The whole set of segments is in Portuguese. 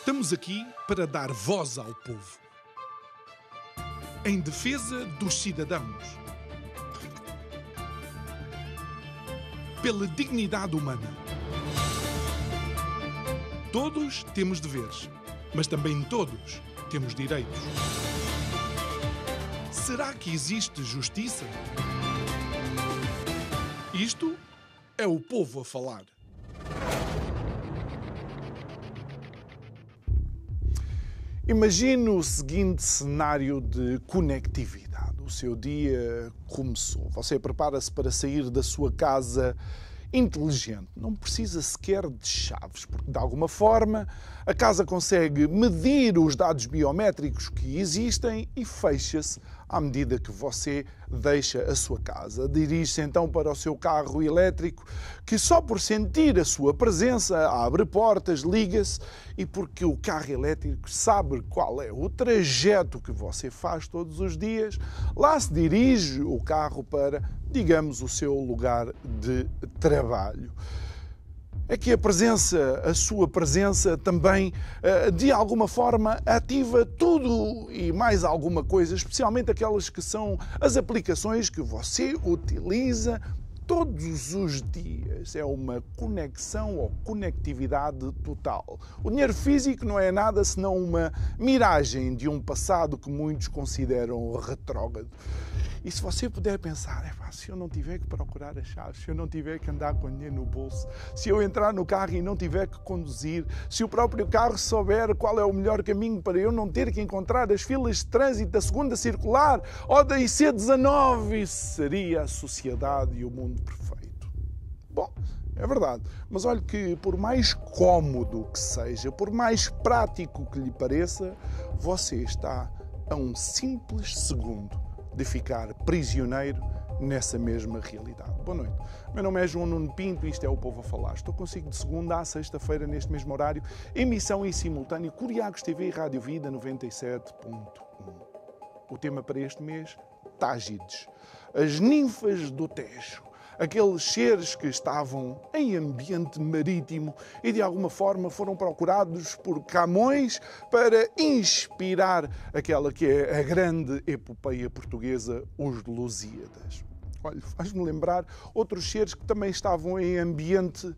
Estamos aqui para dar voz ao povo, em defesa dos cidadãos, pela dignidade humana. Todos temos deveres, mas também todos temos direitos. Será que existe justiça? Isto é o povo a falar. Imagine o seguinte cenário de conectividade. O seu dia começou. Você prepara-se para sair da sua casa inteligente. Não precisa sequer de chaves, porque de alguma forma a casa consegue medir os dados biométricos que existem e fecha-se à medida que você deixa a sua casa. Dirige-se então para o seu carro elétrico, que só por sentir a sua presença abre portas, liga-se, e porque o carro elétrico sabe qual é o trajeto que você faz todos os dias, lá se dirige o carro para, digamos, o seu lugar de trabalho. É que a sua presença também, de alguma forma, ativa tudo e mais alguma coisa, especialmente aquelas que são as aplicações que você utiliza todos os dias. É uma conexão ou conectividade total. O dinheiro físico não é nada senão uma miragem de um passado que muitos consideram retrógrado. E se você puder pensar, se eu não tiver que procurar as chaves, se eu não tiver que andar com o dinheiro no bolso, se eu entrar no carro e não tiver que conduzir, se o próprio carro souber qual é o melhor caminho para eu não ter que encontrar as filas de trânsito da segunda circular ou da IC19, isso seria a sociedade e o mundo perfeito. Bom, é verdade, mas olhe que por mais cômodo que seja, por mais prático que lhe pareça, você está a um simples segundo de ficar prisioneiro nessa mesma realidade. Boa noite. Meu nome é João Nuno Pinto e isto é o Povo a Falar. Estou consigo de segunda a sexta-feira, neste mesmo horário, emissão em simultâneo, Curiagos TV e Rádio Vida 97.1. O tema para este mês, Tágides, as ninfas do Tejo. Aqueles seres que estavam em ambiente marítimo e de alguma forma foram procurados por Camões para inspirar aquela que é a grande epopeia portuguesa, os Lusíadas. Olha, faz-me lembrar outros seres que também estavam em ambiente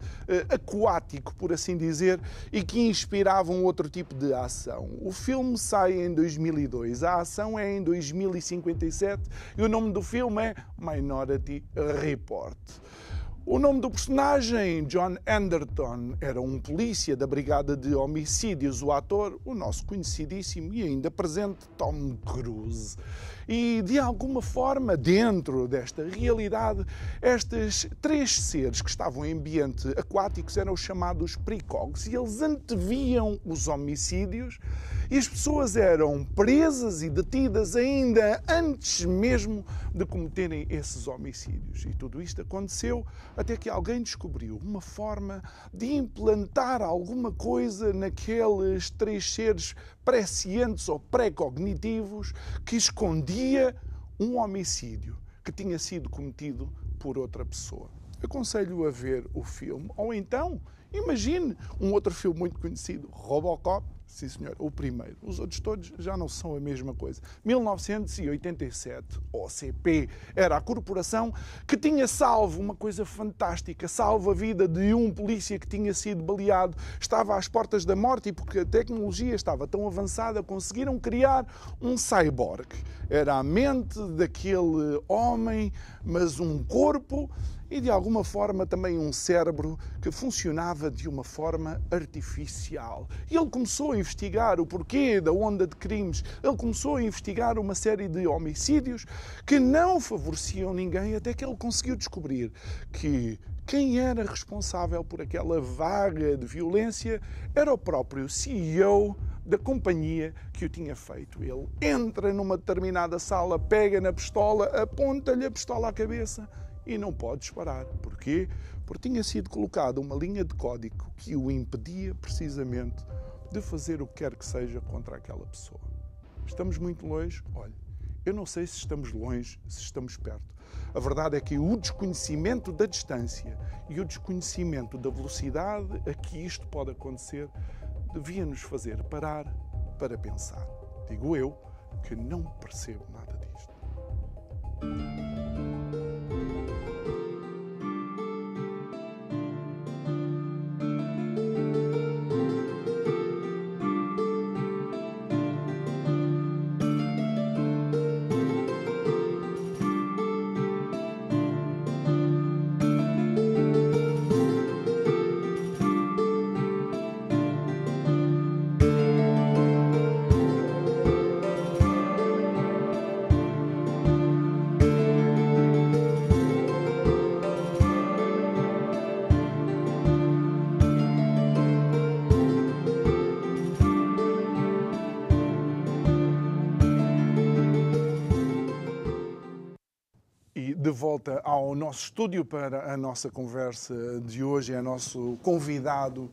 aquático, por assim dizer, e que inspiravam outro tipo de ação. O filme sai em 2002, a ação é em 2057 e o nome do filme é Minority Report. O nome do personagem, John Anderton, era um polícia da Brigada de Homicídios. O ator, o nosso conhecidíssimo e ainda presente Tom Cruise. E, de alguma forma, dentro desta realidade, estes três seres que estavam em ambiente aquáticos eram os chamados precogs e eles anteviam os homicídios e as pessoas eram presas e detidas ainda antes mesmo de cometerem esses homicídios. E tudo isto aconteceu até que alguém descobriu uma forma de implantar alguma coisa naqueles três seres prescientes ou pré-cognitivos que escondia um homicídio que tinha sido cometido por outra pessoa. Aconselho a ver o filme, ou então, imagine um outro filme muito conhecido, Robocop. Sim, senhor, o primeiro. Os outros todos já não são a mesma coisa. 1987, OCP, era a corporação que tinha salvo uma coisa fantástica, salvo a vida de um polícia que tinha sido baleado, estava às portas da morte e porque a tecnologia estava tão avançada, conseguiram criar um cyborg. Era a mente daquele homem, mas um corpo e de alguma forma também um cérebro que funcionava de uma forma artificial. E ele começou a investigar o porquê da onda de crimes, ele começou a investigar uma série de homicídios que não favoreciam ninguém, até que ele conseguiu descobrir que quem era responsável por aquela vaga de violência era o próprio CEO da companhia que o tinha feito. Ele entra numa determinada sala, pega na pistola, aponta-lhe a pistola à cabeça e não pode disparar. Porquê? Porque tinha sido colocada uma linha de código que o impedia precisamente de fazer o que quer que seja contra aquela pessoa. Estamos muito longe? Olha, eu não sei se estamos longe, se estamos perto. A verdade é que o desconhecimento da distância e o desconhecimento da velocidade a que isto pode acontecer devia nos fazer parar para pensar. Digo eu, que não percebo nada disto. De volta ao nosso estúdio para a nossa conversa de hoje. É nosso convidado,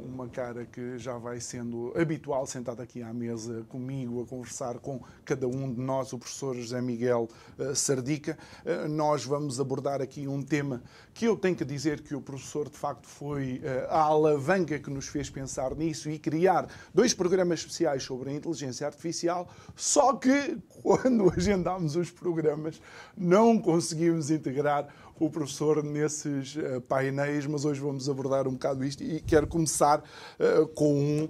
uma cara que já vai sendo habitual, sentado aqui à mesa comigo, a conversar com cada um de nós, o professor José Miguel Sardica. Nós vamos abordar aqui um tema que eu tenho que dizer que o professor, de facto, foi a alavanca que nos fez pensar nisso e criar 2 programas especiais sobre a inteligência artificial, só que, quando agendámos os programas, não conseguimos integrar o professor nesses painéis, mas hoje vamos abordar um bocado isto e quero começar com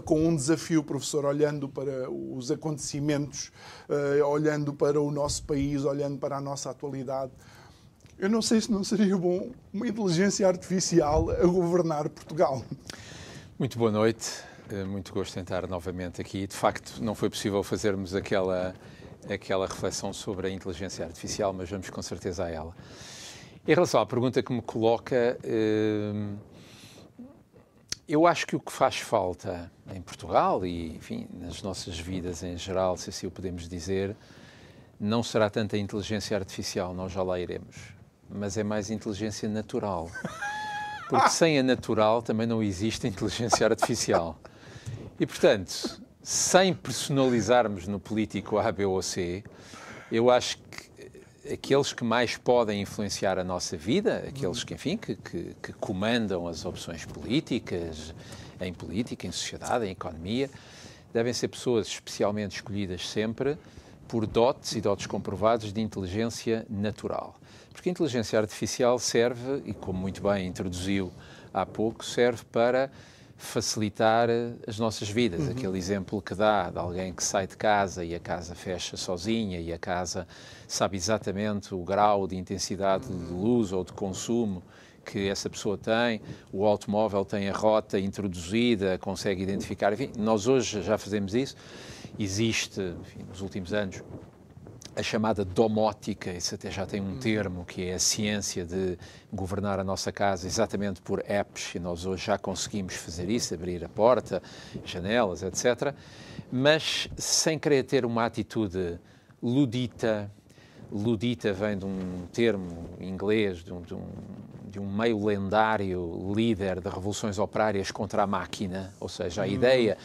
um desafio, professor, olhando para os acontecimentos, olhando para o nosso país, olhando para a nossa atualidade. Eu não sei se não seria bom uma inteligência artificial a governar Portugal. Muito boa noite, muito gosto em estar novamente aqui. De facto, não foi possível fazermos aquela reflexão sobre a inteligência artificial, mas vamos com certeza a ela. Em relação à pergunta que me coloca, eu acho que o que faz falta em Portugal e, enfim, nas nossas vidas em geral, se assim o podemos dizer, não será tanto a inteligência artificial, nós já lá iremos, mas é mais inteligência natural. Porque sem a natural também não existe inteligência artificial. E, portanto, sem personalizarmos no político A, B ou C, eu acho que aqueles que mais podem influenciar a nossa vida, aqueles que, enfim, que comandam as opções políticas, em política, em sociedade, em economia, devem ser pessoas especialmente escolhidas sempre por dotes e dotes comprovados de inteligência natural. Porque a inteligência artificial serve, e como muito bem introduziu há pouco, serve para facilitar as nossas vidas. Aquele exemplo que dá de alguém que sai de casa e a casa fecha sozinha e a casa sabe exatamente o grau de intensidade de luz ou de consumo que essa pessoa tem, o automóvel tem a rota introduzida, consegue identificar, enfim, nós hoje já fazemos isso. Existe, enfim, nos últimos anos, a chamada domótica, isso até já tem um termo, que é a ciência de governar a nossa casa exatamente por apps, e nós hoje já conseguimos fazer isso, abrir a porta, janelas, etc., mas sem querer ter uma atitude ludita. Ludita vem de um termo inglês, de um meio lendário líder de revoluções operárias contra a máquina, ou seja, a ideia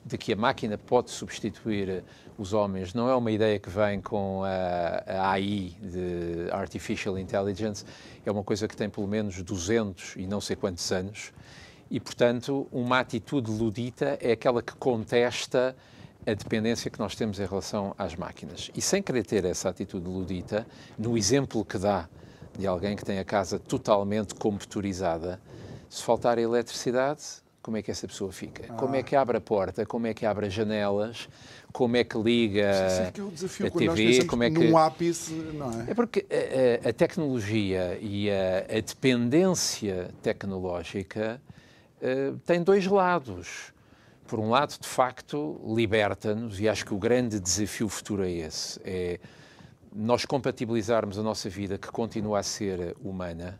de que a máquina pode substituir os homens não é uma ideia que vem com a AI, de Artificial Intelligence, é uma coisa que tem pelo menos 200 e não sei quantos anos, e, portanto, uma atitude ludita é aquela que contesta a dependência que nós temos em relação às máquinas. E sem querer ter essa atitude ludita, no exemplo que dá de alguém que tem a casa totalmente computadorizada, se faltar a eletricidade, como é que essa pessoa fica? Como é que abre a porta? Como é que abre as janelas? Como é que liga que é o desafio, a quando TV? nós Como é que... num ápice, não é? É porque a tecnologia e a dependência tecnológica tem 2 lados. Por um lado, de facto, liberta-nos, e acho que o grande desafio futuro é esse, é nós compatibilizarmos a nossa vida, que continua a ser humana,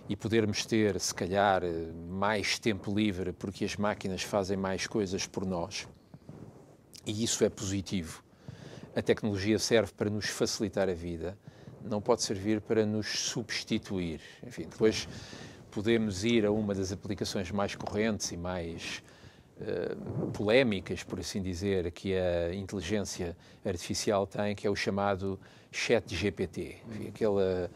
e podermos ter, se calhar, mais tempo livre, porque as máquinas fazem mais coisas por nós. E isso é positivo. A tecnologia serve para nos facilitar a vida, não pode servir para nos substituir. Enfim, depois podemos ir a uma das aplicações mais correntes e mais polémicas, por assim dizer, que a inteligência artificial tem, que é o chamado ChatGPT. Enfim, aquela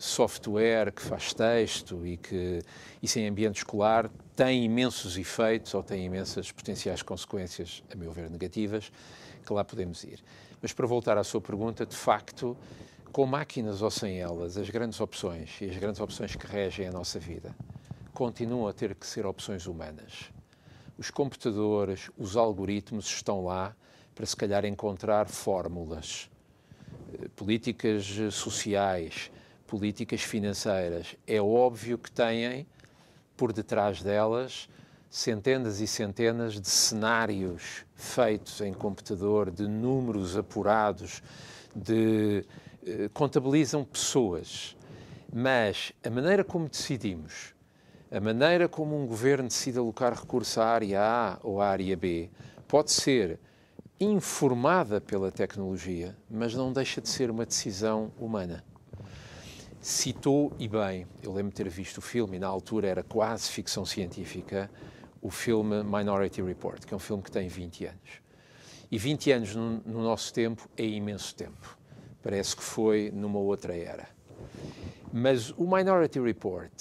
software, que faz texto e que isso em ambiente escolar tem imensos efeitos ou tem imensas potenciais consequências, a meu ver, negativas, que lá podemos ir. Mas para voltar à sua pergunta, de facto, com máquinas ou sem elas, as grandes opções e as grandes opções que regem a nossa vida continuam a ter que ser opções humanas. Os computadores, os algoritmos estão lá para, se calhar, encontrar fórmulas, políticas sociais, políticas financeiras. É óbvio que têm, por detrás delas, centenas e centenas de cenários feitos em computador, de números apurados, contabilizam pessoas. Mas a maneira como decidimos, a maneira como um governo decide alocar recursos à área A ou à área B, pode ser informada pela tecnologia, mas não deixa de ser uma decisão humana. Citou, e bem, eu lembro de ter visto o filme, e na altura era quase ficção científica, o filme Minority Report, que é um filme que tem 20 anos. E 20 anos no nosso tempo é imenso tempo. Parece que foi numa outra era. Mas o Minority Report,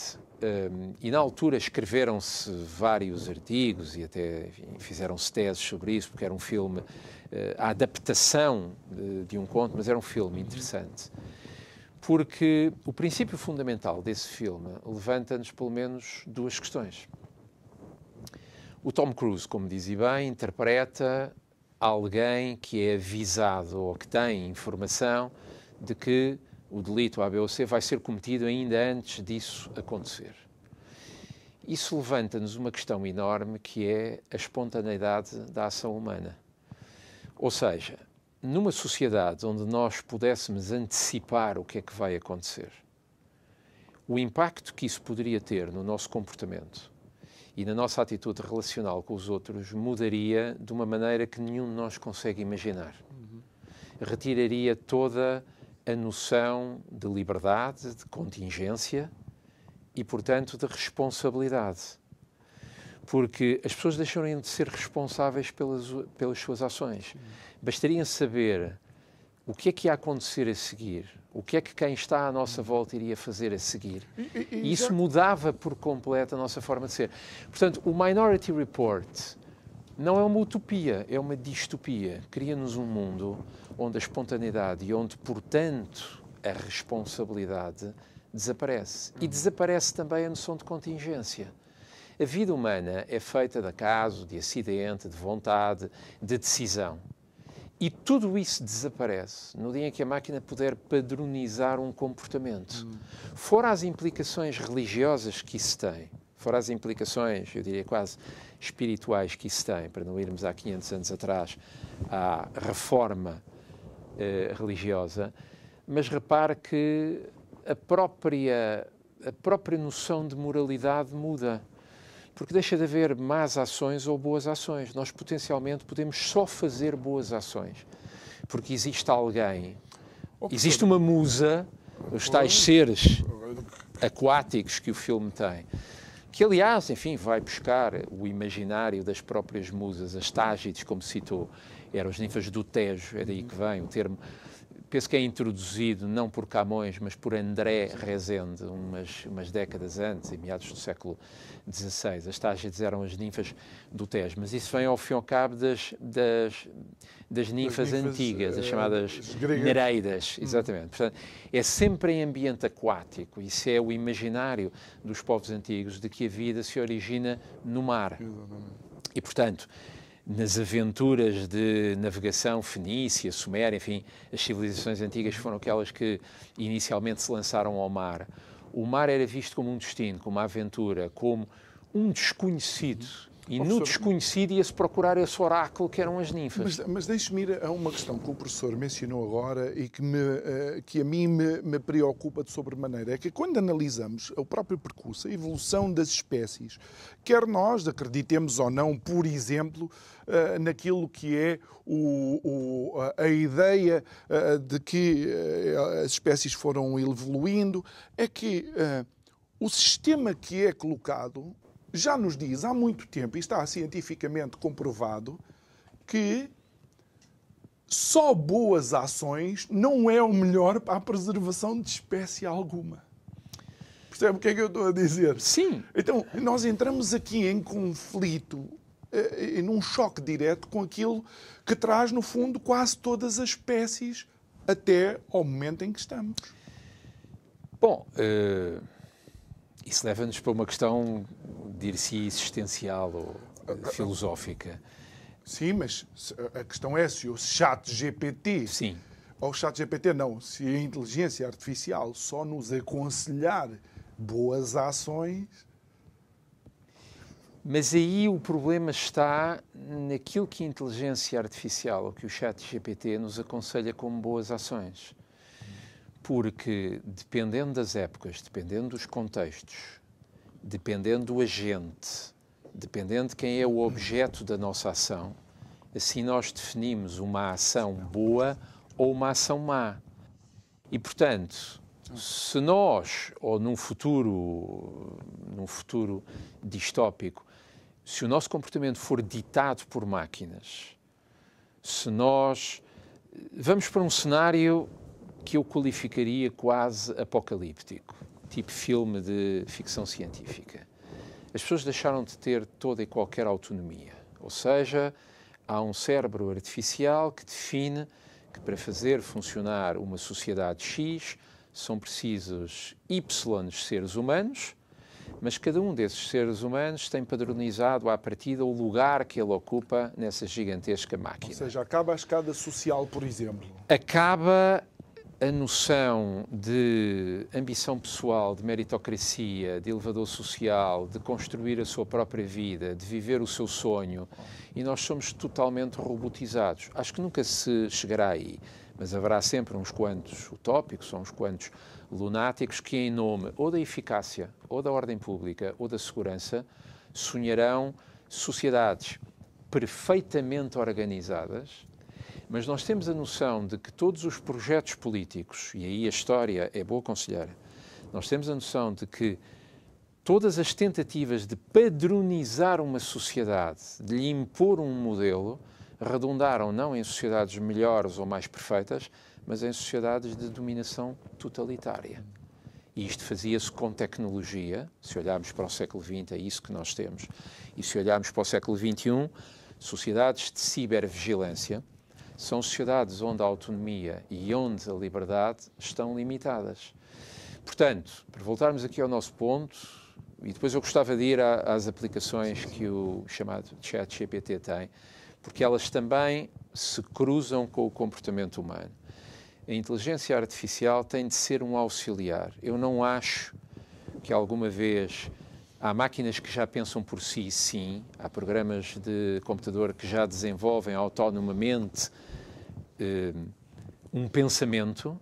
e na altura escreveram-se vários artigos e até, enfim, fizeram-se teses sobre isso, porque era um filme, a adaptação de um conto, mas era um filme interessante. Porque o princípio fundamental desse filme levanta-nos pelo menos duas questões. O Tom Cruise, como dizia bem, interpreta alguém que é avisado ou que tem informação de que o delito A, B ou C vai ser cometido ainda antes disso acontecer. Isso levanta-nos uma questão enorme, que é a espontaneidade da ação humana. Ou seja, numa sociedade onde nós pudéssemos antecipar o que é que vai acontecer, o impacto que isso poderia ter no nosso comportamento e na nossa atitude relacional com os outros mudaria de uma maneira que nenhum de nós consegue imaginar. Retiraria toda a noção de liberdade, de contingência e, portanto, de responsabilidade. Porque as pessoas deixariam de ser responsáveis pelas suas ações. Bastaria saber o que é que ia acontecer a seguir, o que é que quem está à nossa volta iria fazer a seguir. E isso mudava por completo a nossa forma de ser. Portanto, o Minority Report não é uma utopia, é uma distopia. Cria-nos um mundo onde a espontaneidade e onde, portanto, a responsabilidade desaparece. E desaparece também a noção de contingência. A vida humana é feita de acaso, de acidente, de vontade, de decisão. E tudo isso desaparece no dia em que a máquina puder padronizar um comportamento. Fora as implicações religiosas que isso tem, fora as implicações, eu diria quase espirituais que isso tem, para não irmos há 500 anos atrás à reforma religiosa, mas repare que a própria noção de moralidade muda. Porque deixa de haver más ações ou boas ações. Nós, potencialmente, podemos só fazer boas ações. Porque existe alguém, existe uma musa, os tais seres aquáticos que o filme tem, que, aliás, enfim, vai buscar o imaginário das próprias musas, as Tágides, como citou, eram as ninfas do Tejo, é daí que vem o termo. Penso que é introduzido não por Camões, mas por André Rezende, umas décadas antes, em meados do século XVI. As Tágides eram as ninfas do Tejo, mas isso vem ao fim e ao cabo das ninfas antigas, as chamadas Nereidas, exatamente. Portanto, é sempre em ambiente aquático. Isso é o imaginário dos povos antigos, de que a vida se origina no mar. E, portanto, nas aventuras de navegação fenícia, suméria, enfim, as civilizações antigas foram aquelas que inicialmente se lançaram ao mar. O mar era visto como um destino, como uma aventura, como um desconhecido. E no desconhecido ia-se procurar esse oráculo que eram as ninfas. Mas deixe-me ir a uma questão que o professor mencionou agora e que a mim me preocupa de sobremaneira. É que quando analisamos o próprio percurso, a evolução das espécies, quer nós acreditemos ou não, por exemplo, naquilo que é a ideia de que as espécies foram evoluindo, é que o sistema que é colocado já nos diz há muito tempo, e está cientificamente comprovado, que só boas ações não é o melhor para a preservação de espécie alguma. Percebe o que é que eu estou a dizer? Sim. Então, nós entramos aqui em conflito, num choque direto com aquilo que traz, no fundo, quase todas as espécies até ao momento em que estamos. Bom, isso leva-nos para uma questão, dir-se existencial ou filosófica. Sim, mas a questão é se o ChatGPT... Sim. Ou o ChatGPT não, se a inteligência artificial só nos aconselhar boas ações... Mas aí o problema está naquilo que a inteligência artificial ou que o ChatGPT nos aconselha como boas ações. Porque, dependendo das épocas, dependendo dos contextos, dependendo do agente, dependendo de quem é o objeto da nossa ação, assim nós definimos uma ação boa ou uma ação má. E, portanto, se nós, ou num futuro distópico, se o nosso comportamento for ditado por máquinas, se nós... Vamos para um cenário que eu qualificaria quase apocalíptico, tipo filme de ficção científica. As pessoas deixaram de ter toda e qualquer autonomia. Ou seja, há um cérebro artificial que define que para fazer funcionar uma sociedade X são precisos Y seres humanos, mas cada um desses seres humanos tem padronizado à partida o lugar que ele ocupa nessa gigantesca máquina. Ou seja, acaba a escada social, por exemplo. Acaba a noção de ambição pessoal, de meritocracia, de elevador social, de construir a sua própria vida, de viver o seu sonho, e nós somos totalmente robotizados. Acho que nunca se chegará aí, mas haverá sempre uns quantos utópicos, ou uns quantos lunáticos que, em nome ou da eficácia, ou da ordem pública, ou da segurança, sonharão sociedades perfeitamente organizadas. Mas nós temos a noção de que todos os projetos políticos, e aí a história é boa conselheira, nós temos a noção de que todas as tentativas de padronizar uma sociedade, de lhe impor um modelo, redundaram não em sociedades melhores ou mais perfeitas, mas em sociedades de dominação totalitária. E isto fazia-se com tecnologia. Se olharmos para o século XX, é isso que nós temos. E se olharmos para o século XXI, sociedades de cibervigilância, são sociedades onde a autonomia e onde a liberdade estão limitadas. Portanto, para voltarmos aqui ao nosso ponto, e depois eu gostava de ir às aplicações que o chamado ChatGPT tem, porque elas também se cruzam com o comportamento humano. A inteligência artificial tem de ser um auxiliar. Eu não acho que alguma vez... Há máquinas que já pensam por si, sim. Há programas de computador que já desenvolvem autonomamente um pensamento,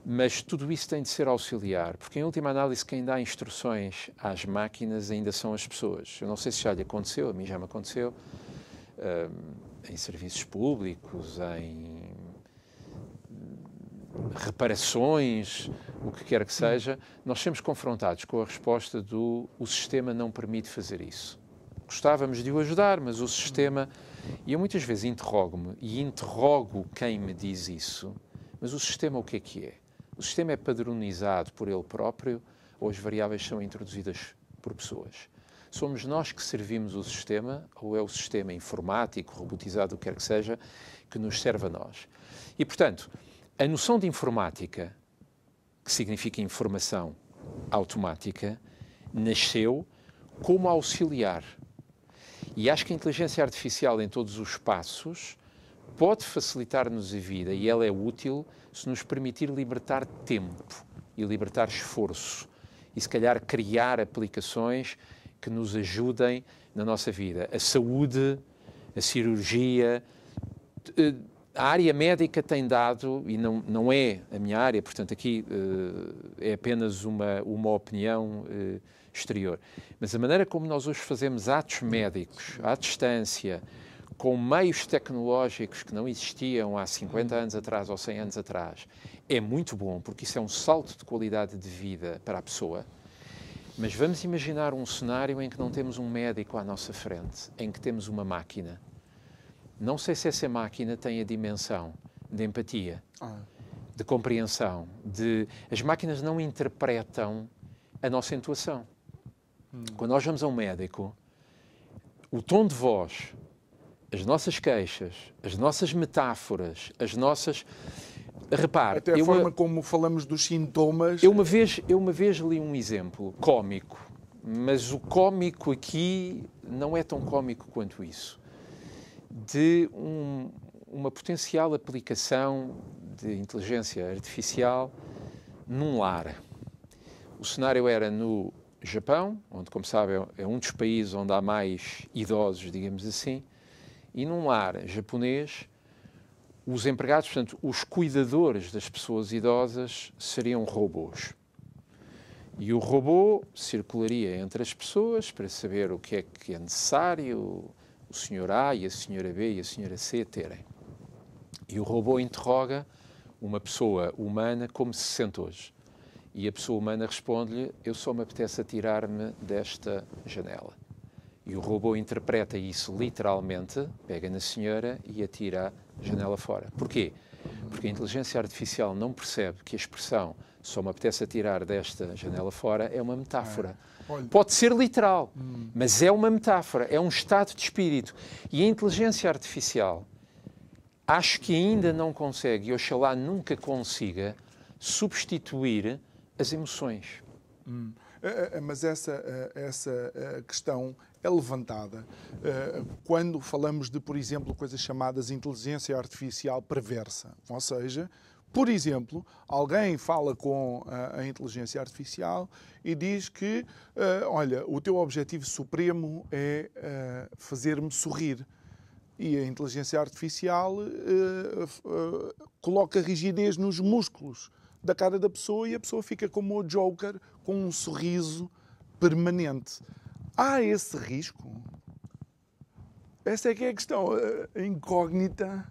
mas tudo isso tem de ser auxiliar, porque, em última análise, quem dá instruções às máquinas ainda são as pessoas. Eu não sei se já lhe aconteceu, a mim já me aconteceu, em serviços públicos, em reparações, o que quer que seja, nós somos confrontados com a resposta do o sistema não permite fazer isso. Gostávamos de o ajudar, mas o sistema... E eu muitas vezes interrogo-me e interrogo quem me diz isso, mas o sistema o que é? O sistema é padronizado por ele próprio ou as variáveis são introduzidas por pessoas? Somos nós que servimos o sistema ou é o sistema informático, robotizado, o que quer que seja, que nos serve a nós? E, portanto, a noção de informática, que significa informação automática, nasceu como auxiliar. E acho que a inteligência artificial, em todos os passos, pode facilitar-nos a vida e ela é útil se nos permitir libertar tempo e libertar esforço e, se calhar, criar aplicações que nos ajudem na nossa vida. A saúde, a cirurgia... A área médica tem dado, e não é a minha área, portanto aqui é apenas uma opinião exterior, mas a maneira como nós hoje fazemos atos médicos, à distância, com meios tecnológicos que não existiam há 50 anos atrás ou 100 anos atrás, é muito bom, porque isso é um salto de qualidade de vida para a pessoa. Mas vamos imaginar um cenário em que não temos um médico à nossa frente, em que temos uma máquina. Não sei se essa máquina tem a dimensão de empatia, de compreensão, As máquinas não interpretam a nossa intuação. Quando nós vamos a um médico, o tom de voz, as nossas queixas, as nossas metáforas, as nossas... Repare, até a forma como falamos dos sintomas... Eu uma vez li um exemplo cómico, mas o cómico aqui não é tão cómico quanto isso, de uma potencial aplicação de inteligência artificial num lar. O cenário era no Japão, onde, como sabe, é um dos países onde há mais idosos, digamos assim, e num lar japonês, os empregados, portanto, os cuidadores das pessoas idosas seriam robôs. E o robô circularia entre as pessoas para saber o que é necessário o senhor A e a senhora B e a senhora C terem. E o robô interroga uma pessoa humana como se sente hoje. E a pessoa humana responde-lhe: eu só me apetece atirar-me desta janela. E o robô interpreta isso literalmente, pega na senhora e atira a janela fora. Porquê? Porque a inteligência artificial não percebe que a expressão só me apetece atirar desta janela fora é uma metáfora. Pode ser literal, mas é uma metáfora, é um estado de espírito. E a inteligência artificial, acho que ainda não consegue, e oxalá nunca consiga, substituir as emoções. Mas essa questão é levantada quando falamos de, por exemplo, coisas chamadas inteligência artificial perversa. Ou seja, por exemplo, alguém fala com a inteligência artificial e diz que, olha, o teu objetivo supremo é fazer-me sorrir. E a inteligência artificial coloca rigidez nos músculos da cara da pessoa e a pessoa fica como o Joker, com um sorriso permanente. Há esse risco? Essa é que é a questão, a incógnita.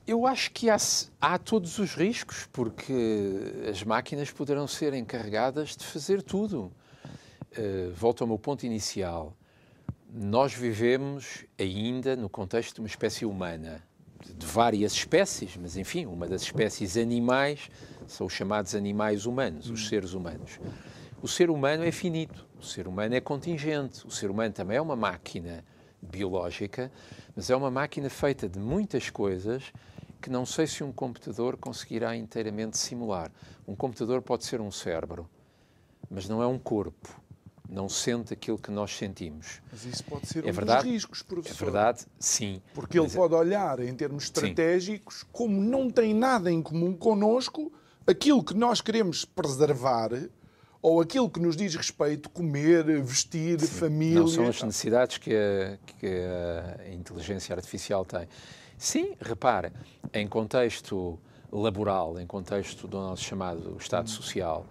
Eu acho que há todos os riscos, porque as máquinas poderão ser encarregadas de fazer tudo. Volto ao meu ponto inicial. Nós vivemos ainda no contexto de uma espécie humana, de várias espécies, mas enfim, uma das espécies animais são os chamados animais humanos, os seres humanos. O ser humano é finito, o ser humano é contingente, o ser humano também é uma máquina biológica, mas é uma máquina feita de muitas coisas que não sei se um computador conseguirá inteiramente simular. Um computador pode ser um cérebro, mas não é um corpo. Não sente aquilo que nós sentimos. Mas isso pode ser dos riscos, professor. É verdade, sim. Porque ele pode olhar em termos estratégicos, como não tem nada em comum connosco, aquilo que nós queremos preservar, ou aquilo que nos diz respeito, comer, vestir, família... Não são as necessidades que a inteligência artificial tem. Sim, repara, em contexto laboral, em contexto do nosso chamado Estado Social,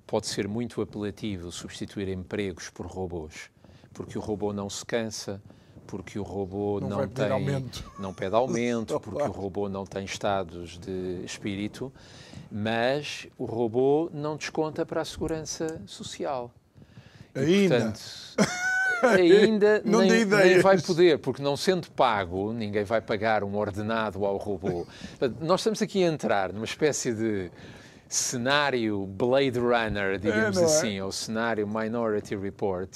pode ser muito apelativo substituir empregos por robôs, porque o robô não se cansa, porque o robô não pede aumento, porque o robô não tem estados de espírito, mas o robô não desconta para a segurança social. Ainda. Ainda nem vai poder, porque não sendo pago, ninguém vai pagar um ordenado ao robô. Nós estamos aqui a entrar numa espécie de cenário Blade Runner, digamos assim, ou cenário Minority Report,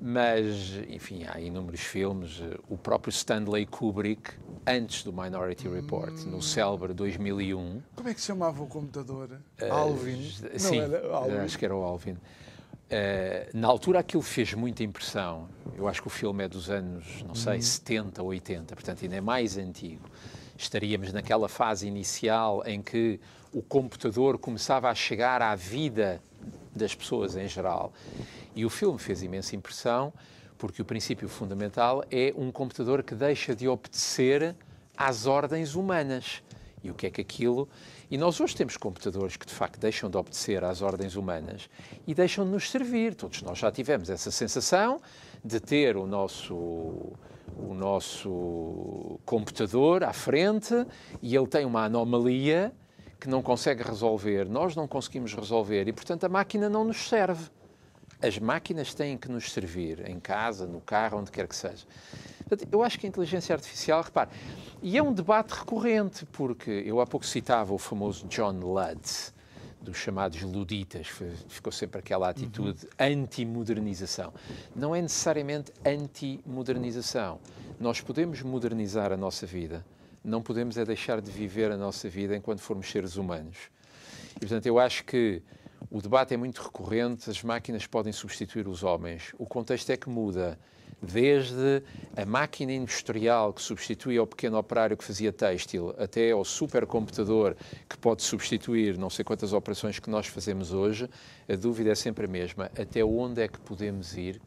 mas, enfim, há inúmeros filmes. O próprio Stanley Kubrick, antes do Minority Report, no célebre 2001... Como é que se chamava o computador? Alvin? Sim, acho que era o Alvin. Na altura aquilo fez muita impressão. Eu acho que o filme é dos anos, não sei, 70 ou 80, portanto ainda é mais antigo. Estaríamos naquela fase inicial em que o computador começava a chegar à vida das pessoas em geral. E o filme fez imensa impressão porque o princípio fundamental é um computador que deixa de obedecer às ordens humanas. E o que é que aquilo... E nós hoje temos computadores que, de facto, deixam de obedecer às ordens humanas e deixam de nos servir. Todos nós já tivemos essa sensação de ter o nosso computador à frente e ele tem uma anomalia que não consegue resolver. Nós não conseguimos resolver e, portanto, a máquina não nos serve. As máquinas têm que nos servir, em casa, no carro, onde quer que seja. Eu acho que a inteligência artificial, repare, e é um debate recorrente, porque eu há pouco citava o famoso John Ludd, dos chamados luditas, ficou sempre aquela atitude anti-modernização. Não é necessariamente anti-modernização. Nós podemos modernizar a nossa vida, não podemos é deixar de viver a nossa vida enquanto formos seres humanos. E, portanto, eu acho que o debate é muito recorrente, as máquinas podem substituir os homens. O contexto é que muda. Desde a máquina industrial que substitui ao pequeno operário que fazia têxtil, até ao supercomputador que pode substituir não sei quantas operações que nós fazemos hoje, a dúvida é sempre a mesma. Até onde é que podemos ir?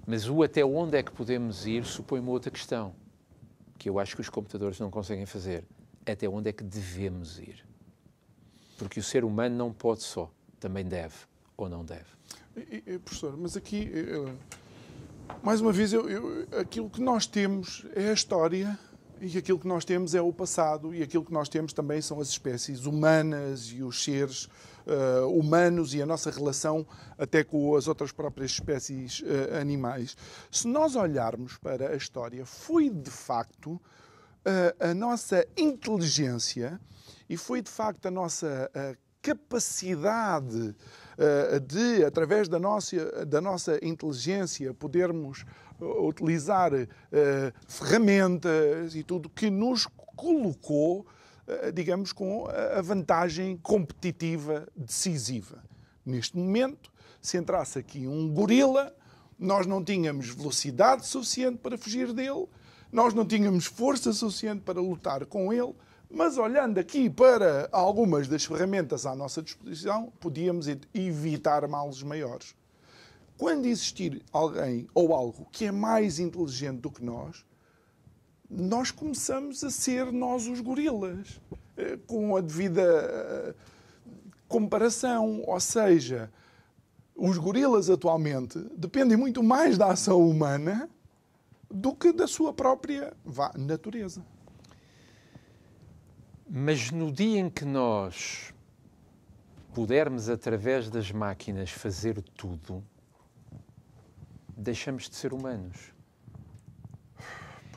Mas o até onde é que podemos ir supõe uma outra questão, que eu acho que os computadores não conseguem fazer. Até onde é que devemos ir? Porque o ser humano não pode só, também deve ou não deve. Professor, mas aqui... Mais uma vez, aquilo que nós temos é a história e aquilo que nós temos é o passado e aquilo que nós temos também são as espécies humanas e os seres humanos e a nossa relação até com as outras próprias espécies animais. Se nós olharmos para a história, foi de facto a nossa inteligência e foi de facto a nossa capacidade de, através da nossa inteligência, podermos utilizar ferramentas e tudo que nos colocou, digamos, com a vantagem competitiva decisiva. Neste momento, se entrasse aqui um gorila, nós não tínhamos velocidade suficiente para fugir dele, nós não tínhamos força suficiente para lutar com ele, mas olhando aqui para algumas das ferramentas à nossa disposição, podíamos evitar males maiores. Quando existir alguém ou algo que é mais inteligente do que nós começamos a ser nós os gorilas, com a devida comparação. Ou seja, os gorilas atualmente dependem muito mais da ação humana do que da sua própria natureza. Mas no dia em que nós pudermos, através das máquinas, fazer tudo, deixamos de ser humanos.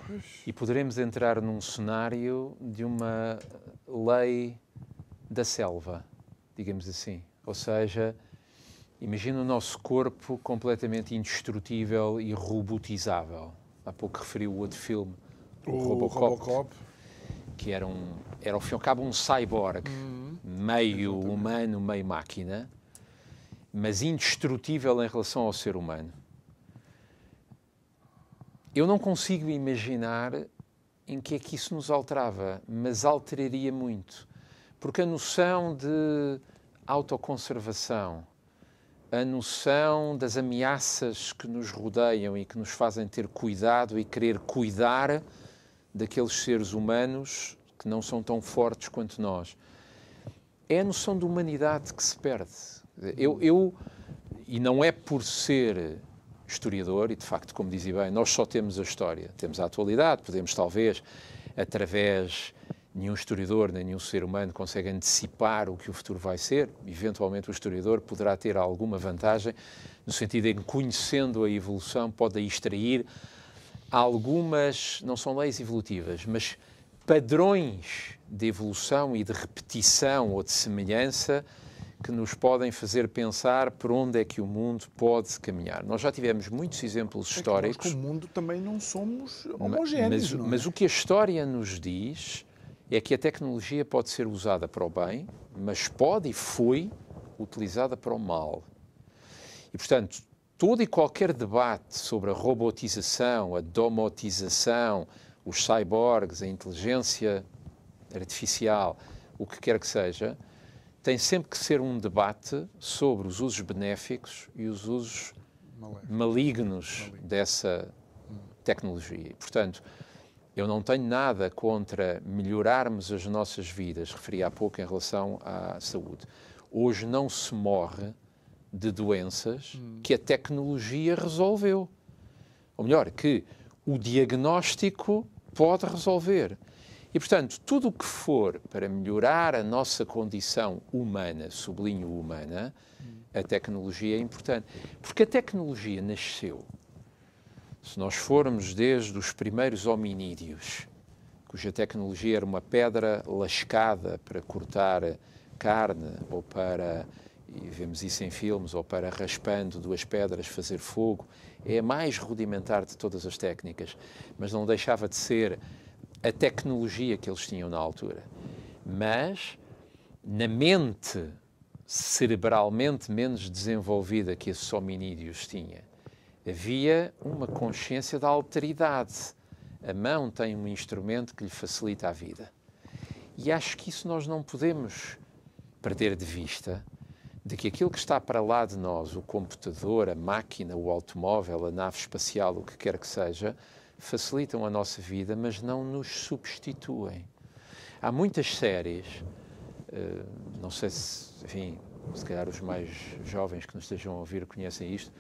Pois. E poderemos entrar num cenário de uma lei da selva, digamos assim. Ou seja, imagina o nosso corpo completamente indestrutível e robotizável. Há pouco referiu o outro filme, o Robocop. Que era ao fim e ao cabo um cyborg, meio humano, meio máquina, mas indestrutível em relação ao ser humano. Eu não consigo imaginar em que é que isso nos alterava, mas alteraria muito. Porque a noção de autoconservação, a noção das ameaças que nos rodeiam e que nos fazem ter cuidado e querer cuidar daqueles seres humanos que não são tão fortes quanto nós. É a noção de humanidade que se perde. E não é por ser historiador, e de facto, como dizia bem, nós só temos a história, temos a atualidade, podemos talvez, através, nenhum historiador, nem nenhum ser humano consegue antecipar o que o futuro vai ser. Eventualmente o historiador poderá ter alguma vantagem, no sentido em que, conhecendo a evolução, pode extrair algumas, não são leis evolutivas, mas padrões de evolução e de repetição ou de semelhança que nos podem fazer pensar por onde é que o mundo pode caminhar. Nós já tivemos muitos exemplos históricos. Nós, como mundo, também não somos homogéneos. Mas o que a história nos diz é que a tecnologia pode ser usada para o bem, mas pode e foi utilizada para o mal. E, portanto, todo e qualquer debate sobre a robotização, a domotização, os cyborgs, a inteligência artificial, o que quer que seja, tem sempre que ser um debate sobre os usos benéficos e os usos malignos dessa tecnologia. E, portanto, eu não tenho nada contra melhorarmos as nossas vidas, referi há pouco em relação à saúde. Hoje não se morre de doenças que a tecnologia resolveu. Ou melhor, que o diagnóstico pode resolver. E, portanto, tudo o que for para melhorar a nossa condição humana, sublinho humana, a tecnologia é importante. Porque a tecnologia nasceu, se nós formos desde os primeiros hominídeos, cuja tecnologia era uma pedra lascada para cortar carne, ou para, e vemos isso em filmes, ou para raspando duas pedras fazer fogo. É a mais rudimentar de todas as técnicas, mas não deixava de ser a tecnologia que eles tinham na altura. Mas, na mente cerebralmente menos desenvolvida que esses hominídeos tinha, havia uma consciência da alteridade. A mão tem um instrumento que lhe facilita a vida. E acho que isso nós não podemos perder de vista, de que aquilo que está para lá de nós, o computador, a máquina, o automóvel, a nave espacial, o que quer que seja, facilitam a nossa vida, mas não nos substituem. Há muitas séries, não sei se, enfim, se calhar os mais jovens que nos estejam a ouvir conhecem isto,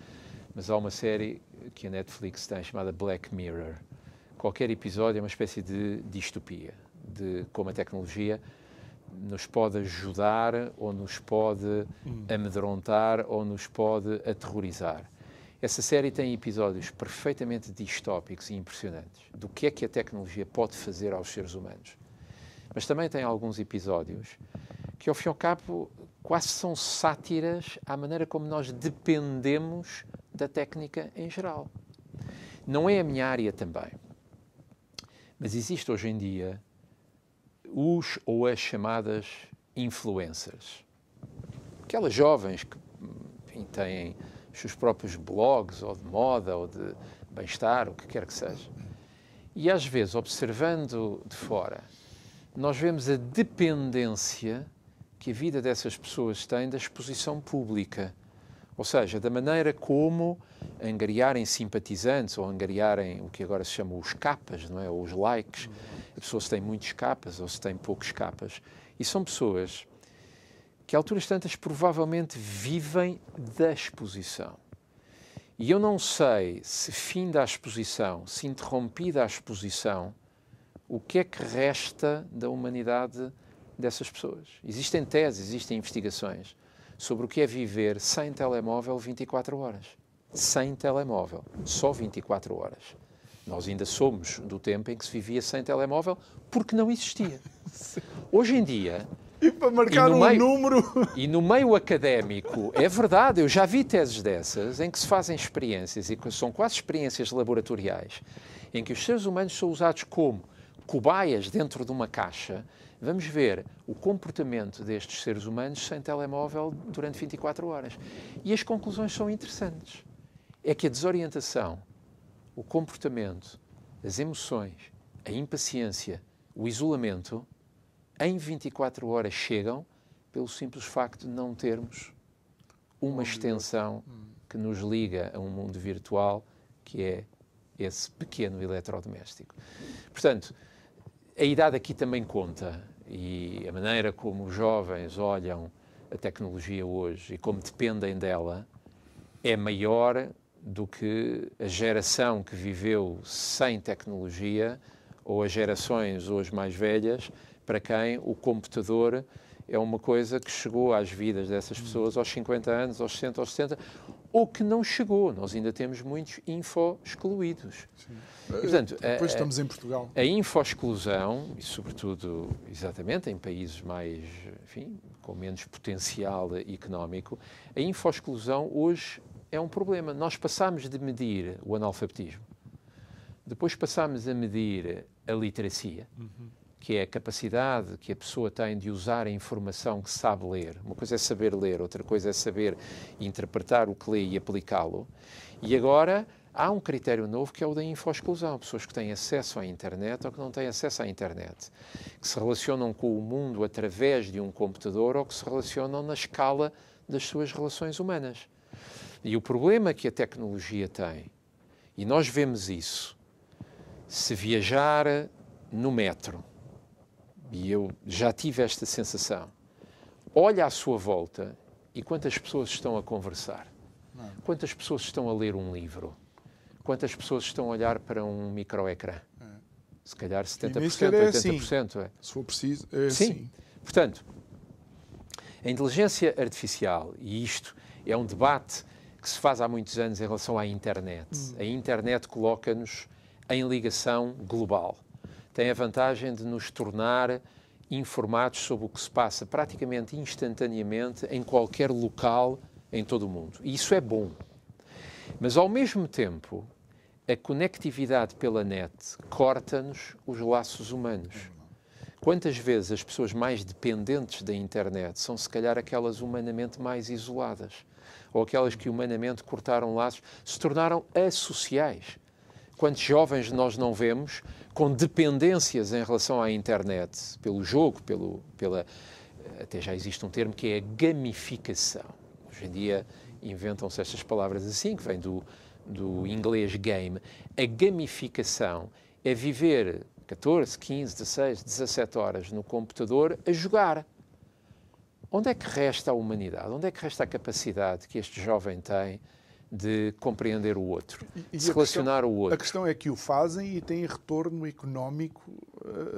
mas há uma série que a Netflix tem chamada Black Mirror. Qualquer episódio é uma espécie de distopia, de como a tecnologia nos pode ajudar ou nos pode amedrontar ou nos pode aterrorizar. Essa série tem episódios perfeitamente distópicos e impressionantes do que é a tecnologia pode fazer aos seres humanos. Mas também tem alguns episódios que, ao fim e ao cabo, quase são sátiras à maneira como nós dependemos da técnica em geral. Não é a minha área também, mas existe hoje em dia os ou as chamadas influencers. Aquelas jovens que, enfim, têm os seus próprios blogs, ou de moda, ou de bem-estar, o que quer que seja. E às vezes, observando de fora, nós vemos a dependência que a vida dessas pessoas tem da exposição pública. Ou seja, da maneira como angariarem simpatizantes ou angariarem o que agora se chama os capas, não é? Ou os likes. A pessoa se tem muitos capas ou se tem poucos capas. E são pessoas que, a alturas tantas, provavelmente vivem da exposição. E eu não sei se, finda a exposição, se interrompida a exposição, o que é que resta da humanidade dessas pessoas. Existem teses, existem investigações sobre o que é viver sem telemóvel 24 horas. Sem telemóvel, só 24 horas. Nós ainda somos do tempo em que se vivia sem telemóvel porque não existia. Hoje em dia... E para marcar número... E no meio académico, é verdade, eu já vi teses dessas em que se fazem experiências, e que são quase experiências laboratoriais, em que os seres humanos são usados como cobaias dentro de uma caixa. Vamos ver o comportamento destes seres humanos sem telemóvel durante 24 horas. E as conclusões são interessantes. É que a desorientação, o comportamento, as emoções, a impaciência, o isolamento, em 24 horas chegam pelo simples facto de não termos uma extensão que nos liga a um mundo virtual, que é esse pequeno eletrodoméstico. Portanto, a idade aqui também conta, e a maneira como os jovens olham a tecnologia hoje e como dependem dela é maior do que a geração que viveu sem tecnologia ou as gerações hoje mais velhas, para quem o computador é uma coisa que chegou às vidas dessas pessoas aos 50 anos, aos 60, aos 70, ou que não chegou. Nós ainda temos muitos info-excluídos. E, portanto, depois estamos em Portugal. A info-exclusão, e sobretudo, exatamente, em países mais, enfim, com menos potencial económico, a info-exclusão hoje é um problema. Nós passámos de medir o analfabetismo, depois passámos a medir a literacia, que é a capacidade que a pessoa tem de usar a informação que sabe ler. Uma coisa é saber ler, outra coisa é saber interpretar o que lê e aplicá-lo. E agora há um critério novo que é o da info-exclusão. Pessoas que têm acesso à internet ou que não têm acesso à internet, que se relacionam com o mundo através de um computador ou que se relacionam na escala das suas relações humanas. E o problema que a tecnologia tem, e nós vemos isso, se viajar no metro, e eu já tive esta sensação, olha à sua volta e quantas pessoas estão a conversar, quantas pessoas estão a ler um livro, quantas pessoas estão a olhar para um microecrã. Se calhar 70%, 80%. É. Se for preciso, é Sim. assim. Portanto, a inteligência artificial, e isto é um debate que se faz há muitos anos em relação à internet. A internet coloca-nos em ligação global. Tem a vantagem de nos tornar informados sobre o que se passa praticamente instantaneamente em qualquer local em todo o mundo. E isso é bom. Mas, ao mesmo tempo, a conectividade pela net corta-nos os laços humanos. Quantas vezes as pessoas mais dependentes da internet são, se calhar, aquelas humanamente mais isoladas, ou aquelas que humanamente cortaram laços, se tornaram associais. Quantos jovens nós não vemos com dependências em relação à internet, pelo jogo, até já existe um termo que é a gamificação. Hoje em dia inventam-se estas palavras assim, que vem do inglês game. A gamificação é viver 14, 15, 16, 17 horas no computador a jogar. Onde é que resta a humanidade? Onde é que resta a capacidade que este jovem tem de compreender o outro, de se relacionar ao outro? A questão é que o fazem e têm retorno económico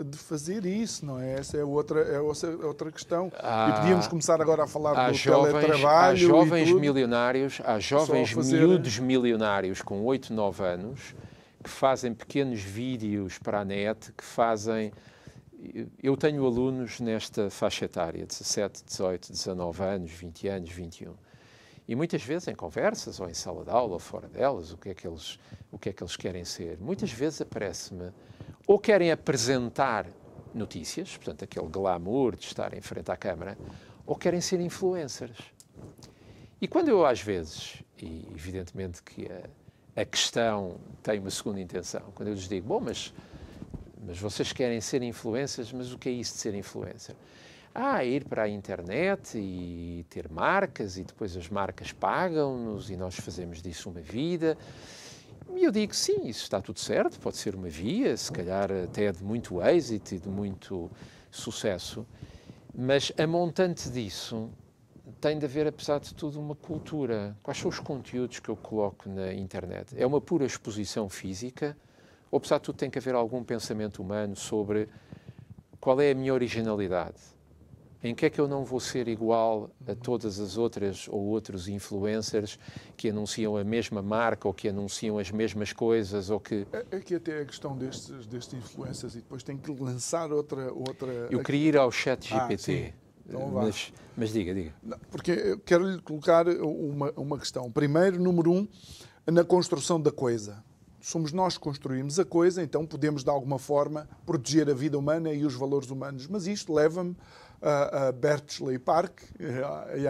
de fazer isso, não é? Essa é outra questão. E podíamos começar agora a falar do teletrabalho. Há jovens milionários, há jovens miúdos milionários com 8, 9 anos que fazem pequenos vídeos para a net, que fazem... Eu tenho alunos nesta faixa etária, 17, 18, 19 anos, 20 anos, 21. E muitas vezes em conversas, ou em sala de aula, ou fora delas, o que é que eles querem ser. Muitas vezes aparece-me, ou querem apresentar notícias, portanto, aquele glamour de estar em frente à câmara, ou querem ser influencers. E quando eu, às vezes, e evidentemente que a questão tem uma segunda intenção, quando eu lhes digo, bom, mas vocês querem ser influencers, mas o que é isso de ser influencer? Ir para a internet e ter marcas, e depois as marcas pagam-nos e nós fazemos disso uma vida. E eu digo, sim, isso está tudo certo, pode ser uma via, se calhar até de muito êxito e de muito sucesso, mas a montante disso tem de haver, apesar de tudo, uma cultura. Quais são os conteúdos que eu coloco na internet? É uma pura exposição física? Ou, apesar de tudo, tem que haver algum pensamento humano sobre qual é a minha originalidade? Em que é que eu não vou ser igual a todas as outras ou outros influencers que anunciam a mesma marca ou que anunciam as mesmas coisas ou que... Aqui até a questão destes influencers, e depois tem que lançar outra... Eu queria ir ao ChatGPT, então mas diga. Não, porque eu quero-lhe colocar uma questão. Primeiro, número 1, na construção da coisa. Somos nós que construímos a coisa, então podemos, de alguma forma, proteger a vida humana e os valores humanos. Mas isto leva-me a Bletchley Park,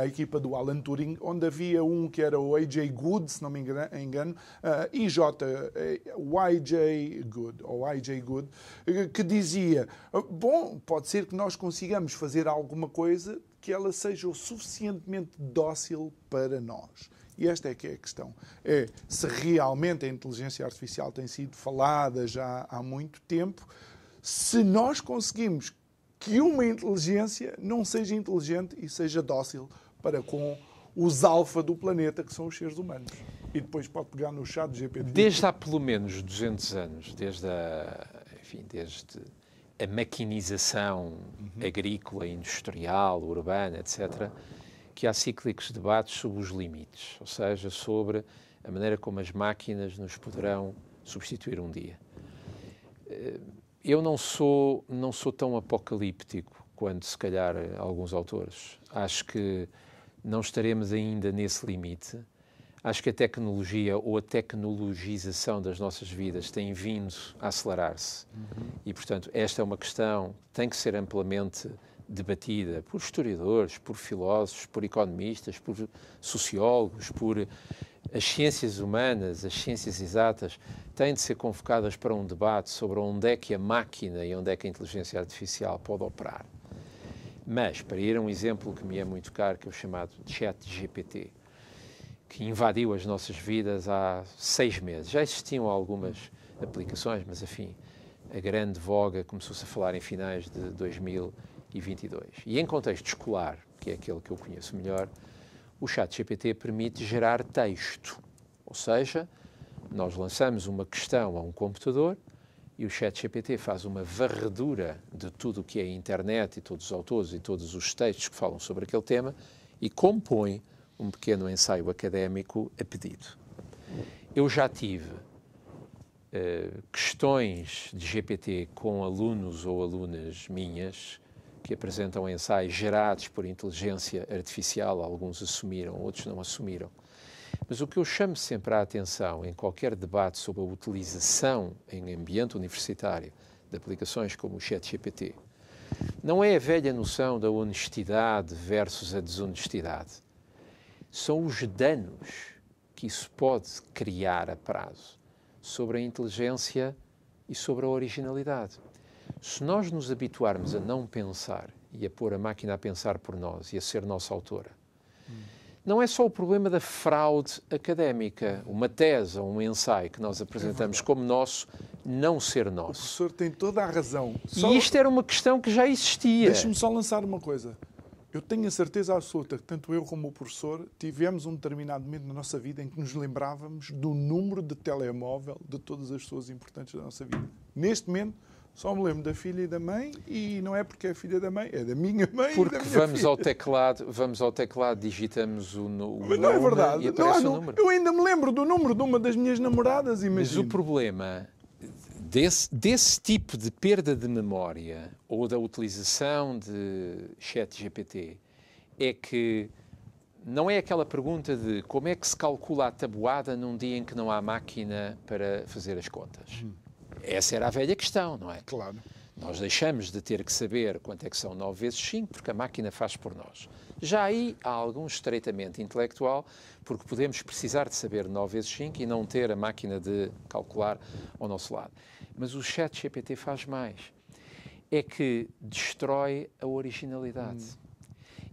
a equipa do Alan Turing, onde havia um que era o A.J. Good, se não me engano, YJ Good, que dizia, bom, pode ser que nós consigamos fazer alguma coisa que ela seja o suficientemente dócil para nós. E esta é que é a questão. É se realmente a inteligência artificial tem sido falada já há muito tempo, se nós conseguimos que uma inteligência não seja inteligente e seja dócil para com os alfa do planeta, que são os seres humanos. E depois pode pegar no ChatGPT. Desde há pelo menos 200 anos, desde a maquinização agrícola, industrial, urbana, etc., que há cíclicos debates sobre os limites, ou seja, sobre a maneira como as máquinas nos poderão substituir um dia. Eu não sou tão apocalíptico quanto, se calhar, alguns autores. Acho que não estaremos ainda nesse limite. Acho que a tecnologia ou a tecnologização das nossas vidas tem vindo a acelerar-se. E, portanto, esta é uma questão que tem que ser amplamente debatida por historiadores, por filósofos, por economistas, por sociólogos, por as ciências humanas, as ciências exatas, têm de ser convocadas para um debate sobre onde é que a máquina e onde é que a inteligência artificial pode operar. Mas, para ir a um exemplo que me é muito caro, que é o chamado ChatGPT, que invadiu as nossas vidas há 6 meses. Já existiam algumas aplicações, mas, enfim, a grande voga começou-se a falar em finais de 2022. E em contexto escolar, que é aquele que eu conheço melhor, o ChatGPT permite gerar texto. Ou seja, nós lançamos uma questão a um computador e o ChatGPT faz uma varredura de tudo o que é a internet e todos os autores e todos os textos que falam sobre aquele tema e compõe um pequeno ensaio académico a pedido. Eu já tive questões de GPT com alunos ou alunas minhas que apresentam ensaios gerados por inteligência artificial, alguns assumiram, outros não assumiram. Mas o que eu chamo sempre a atenção em qualquer debate sobre a utilização em ambiente universitário de aplicações como o ChatGPT, não é a velha noção da honestidade versus a desonestidade. São os danos que isso pode criar a prazo sobre a inteligência e sobre a originalidade. Se nós nos habituarmos a não pensar e a pôr a máquina a pensar por nós e a ser nossa autora, não é só o problema da fraude académica, uma tese ou um ensaio que nós apresentamos como nosso, não ser nosso. O professor tem toda a razão. E isto era uma questão que já existia. Deixe-me só lançar uma coisa. Eu tenho a certeza absoluta que tanto eu como o professor tivemos um determinado momento na nossa vida em que nos lembrávamos do número de telemóvel de todas as pessoas importantes da nossa vida. Neste momento, só me lembro da filha e da mãe, e não é porque é filha da mãe, é da minha mãe porque e da minha vamos filha. Vamos ao teclado, digitamos o Mas não é nome verdade. e aparece Não, o número. eu ainda me lembro do número de uma das minhas namoradas, Mas imagina. o problema desse tipo de perda de memória ou da utilização de ChatGPT é que não é aquela pergunta de como é que se calcula a tabuada num dia em que não há máquina para fazer as contas. Essa era a velha questão, não é? Claro. Nós deixamos de ter que saber quanto é que são 9 vezes 5, porque a máquina faz por nós. Já aí há algum estreitamento intelectual, porque podemos precisar de saber 9 vezes 5 e não ter a máquina de calcular ao nosso lado. Mas o ChatGPT faz mais. É que destrói a originalidade.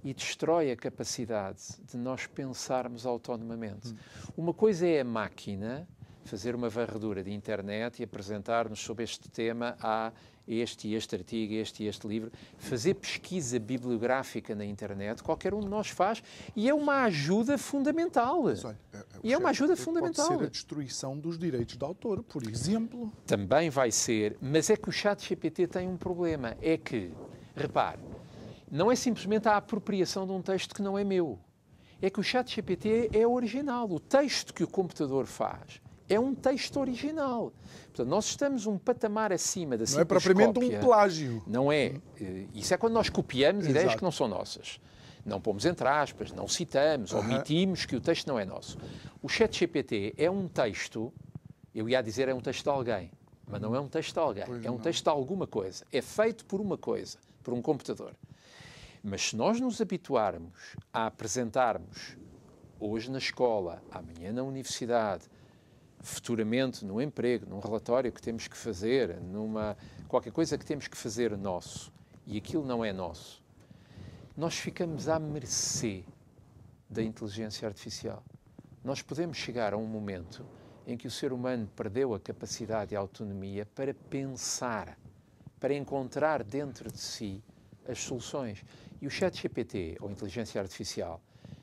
E destrói a capacidade de nós pensarmos autonomamente. Uma coisa é a máquina fazer uma varredura de internet e apresentar-nos sobre este tema a este e este artigo, este e este livro, fazer pesquisa bibliográfica na internet, qualquer um de nós faz, e é uma ajuda fundamental. Mas, olha, E é uma ajuda fundamental. Pode ser a destruição dos direitos de autor, por exemplo. Também vai ser, mas é que o ChatGPT tem um problema, é que, repare, não é simplesmente a apropriação de um texto que não é meu. É que o ChatGPT é original. O texto que o computador faz é um texto original. Portanto, nós estamos um patamar acima da simples Não é propriamente cópia. um plágio. Não é. Isso é quando nós copiamos ideias Exato. que não são nossas. Não pomos entre aspas, não citamos, omitimos que o texto não é nosso. O ChatGPT é um texto, eu ia dizer é um texto de alguém, mas não é um texto de alguém. Pois é um não. texto de alguma coisa. É feito por uma coisa, por um computador. Mas se nós nos habituarmos a apresentarmos hoje na escola, amanhã na universidade, futuramente no emprego, num relatório que temos que fazer, qualquer coisa que temos que fazer nosso, e aquilo não é nosso, nós ficamos à mercê da inteligência artificial. Nós podemos chegar a um momento em que o ser humano perdeu a capacidade e a autonomia para pensar, para encontrar dentro de si as soluções. E o ChatGPT, ou a inteligência artificial,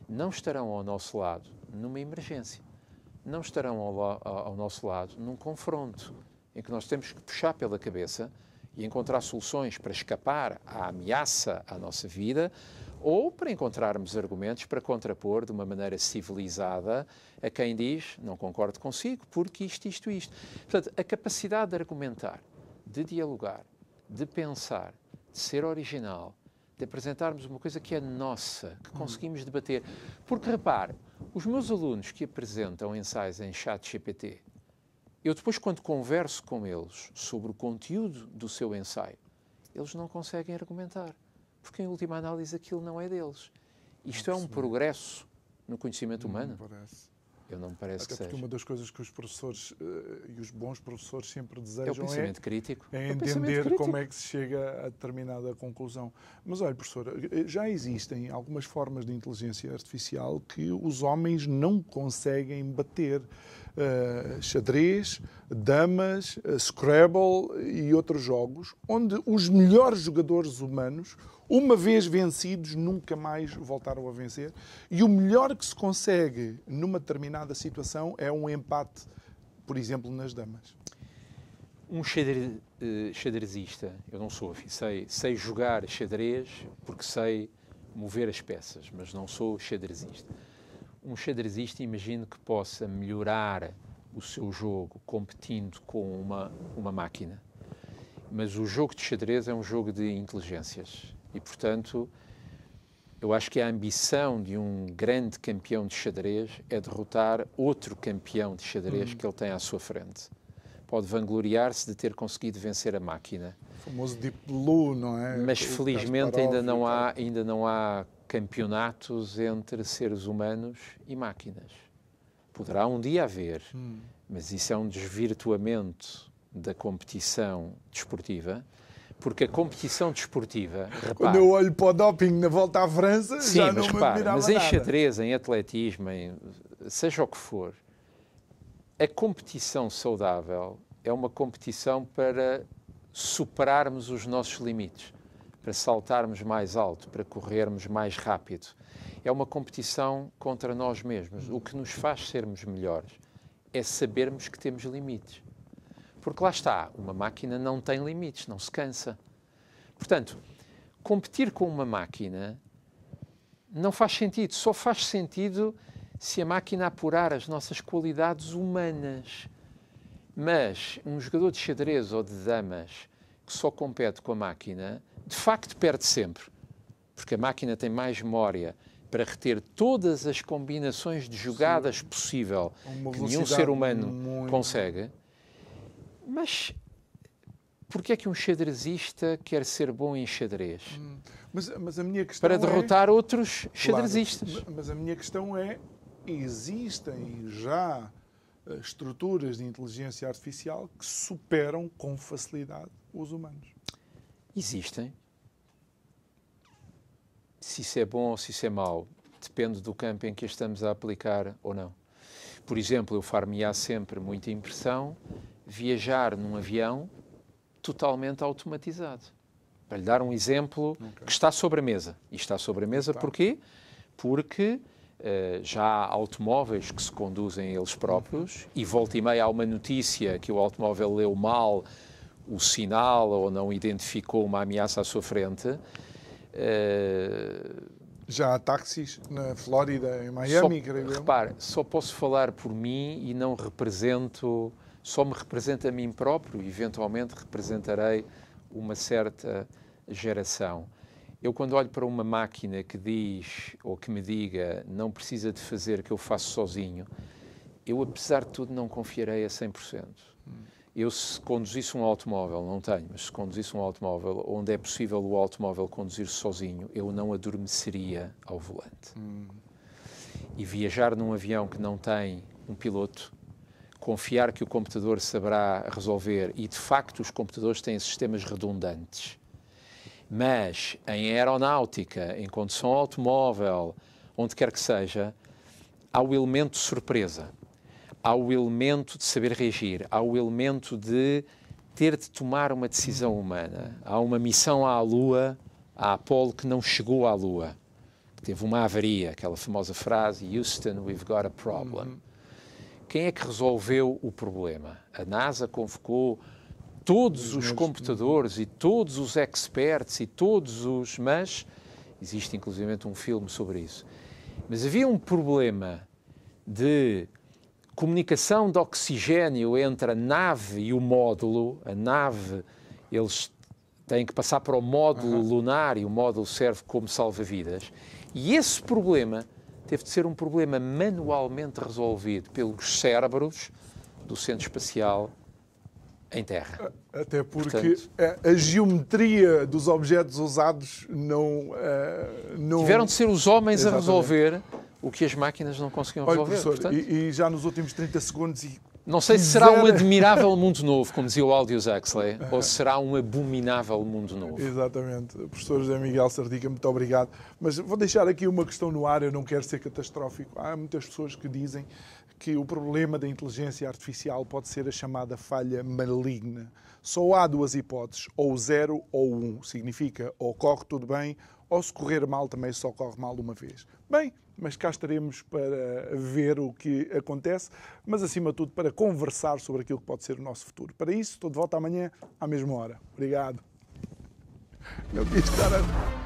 não estarão ao nosso lado numa emergência. Não estarão ao nosso lado num confronto em que nós temos que puxar pela cabeça e encontrar soluções para escapar à ameaça à nossa vida ou para encontrarmos argumentos para contrapor de uma maneira civilizada a quem diz não concordo consigo porque isto. Portanto, a capacidade de argumentar, de dialogar, de pensar, de ser original, de apresentarmos uma coisa que é nossa, que conseguimos debater. Porque, repare, os meus alunos que apresentam ensaios em ChatGPT, eu depois, quando converso com eles sobre o conteúdo do seu ensaio, eles não conseguem argumentar, porque, em última análise, aquilo não é deles. Isto é um progresso no conhecimento humano? Não parece. Eu não me parece Até que porque seja. uma das coisas que os professores e os bons professores sempre É o desejam pensamento crítico. é É o pensamento entender crítico. como é que se chega a determinada conclusão. Mas olha, professor, já existem algumas formas de inteligência artificial que os homens não conseguem bater. Xadrez, damas, Scrabble e outros jogos, onde os melhores jogadores humanos, uma vez vencidos, nunca mais voltaram a vencer. E o melhor que se consegue numa determinada situação é um empate, por exemplo, nas damas. Um xadrezista, eu não sou, sei jogar xadrez porque sei mover as peças, mas não sou xadrezista. Um xadrezista, imagino que possa melhorar o seu jogo competindo com uma máquina. Mas o jogo de xadrez é um jogo de inteligências. E, portanto, eu acho que a ambição de um grande campeão de xadrez é derrotar outro campeão de xadrez que ele tem à sua frente. Pode vangloriar-se de ter conseguido vencer a máquina. O famoso Deep Blue, não é? Mas, felizmente, ainda não há campeonatos entre seres humanos e máquinas. Poderá um dia haver, mas isso é um desvirtuamento da competição desportiva, porque a competição desportiva... Repare, quando eu olho para o doping na volta à França, sim, já não me admirava nada. Mas em xadrez, em atletismo, seja o que for, a competição saudável é uma competição para superarmos os nossos limites, para saltarmos mais alto, para corrermos mais rápido. É uma competição contra nós mesmos. O que nos faz sermos melhores é sabermos que temos limites. Porque lá está, uma máquina não tem limites, não se cansa. Portanto, competir com uma máquina não faz sentido. Só faz sentido se a máquina apurar as nossas qualidades humanas. Mas um jogador de xadrez ou de damas que só compete com a máquina, de facto perde sempre. Porque a máquina tem mais memória para reter todas as combinações de jogadas possível que nenhum ser humano consegue. Mas porquê é que um xadrezista quer ser bom em xadrez? Mas a minha questão para derrotar outros xadrezistas. Claro, mas a minha questão é, existem já estruturas de inteligência artificial que superam com facilidade os humanos? Existem. Se isso é bom ou se isso é mau, depende do campo em que estamos a aplicar ou não. Por exemplo, eu far-me-á sempre muita impressão viajar num avião totalmente automatizado. Para lhe dar um exemplo que está sobre a mesa. E está sobre a mesa porquê? Porque já há automóveis que se conduzem eles próprios e volta e meia há uma notícia que o automóvel leu mal o sinal ou não identificou uma ameaça à sua frente. Já há táxis na Flórida, em Miami, creio eu. Repare, só posso falar por mim e não represento... Só me representa a mim próprio e, eventualmente, representarei uma certa geração. Eu, quando olho para uma máquina que diz, ou que me diga, não precisa de fazer, que eu faço sozinho, eu, apesar de tudo, não confiarei a 100%. Eu, se conduzisse um automóvel, não tenho, mas se conduzisse um automóvel onde é possível o automóvel conduzir sozinho, eu não adormeceria ao volante. E viajar num avião que não tem um piloto, confiar que o computador saberá resolver, e de facto os computadores têm sistemas redundantes, mas em aeronáutica, em condução automóvel, onde quer que seja, há o elemento de surpresa, há o elemento de saber reagir, há o elemento de ter de tomar uma decisão humana. Há uma missão à Lua, a Apollo, que não chegou à Lua, que teve uma avaria, aquela famosa frase, Houston, we've got a problem. Quem é que resolveu o problema? A NASA convocou todos os computadores e todos os experts e todos os... Mas existe inclusivamente um filme sobre isso. Mas havia um problema de comunicação de oxigênio entre a nave e o módulo. A nave, eles têm que passar para o módulo lunar e o módulo serve como salva-vidas. E esse problema teve de ser um problema manualmente resolvido pelos cérebros do Centro Espacial em Terra. Até porque a geometria dos objetos usados não... Tiveram de ser os homens a resolver o que as máquinas não conseguiam resolver. Professor, portanto, e já nos últimos 30 segundos... Não sei se será um admirável mundo novo, como dizia o Aldous Huxley, ou se será um abominável mundo novo. Exatamente. Professor José Miguel Sardica, muito obrigado. Mas vou deixar aqui uma questão no ar, eu não quero ser catastrófico. Há muitas pessoas que dizem que o problema da inteligência artificial pode ser a chamada falha maligna. Só há duas hipóteses, ou 0 ou 1. Significa ou corre tudo bem, ou se correr mal também só corre mal uma vez. Bem, mas cá estaremos para ver o que acontece, mas acima de tudo para conversar sobre aquilo que pode ser o nosso futuro. Para isso, estou de volta amanhã à mesma hora. Obrigado. Não quis estar a...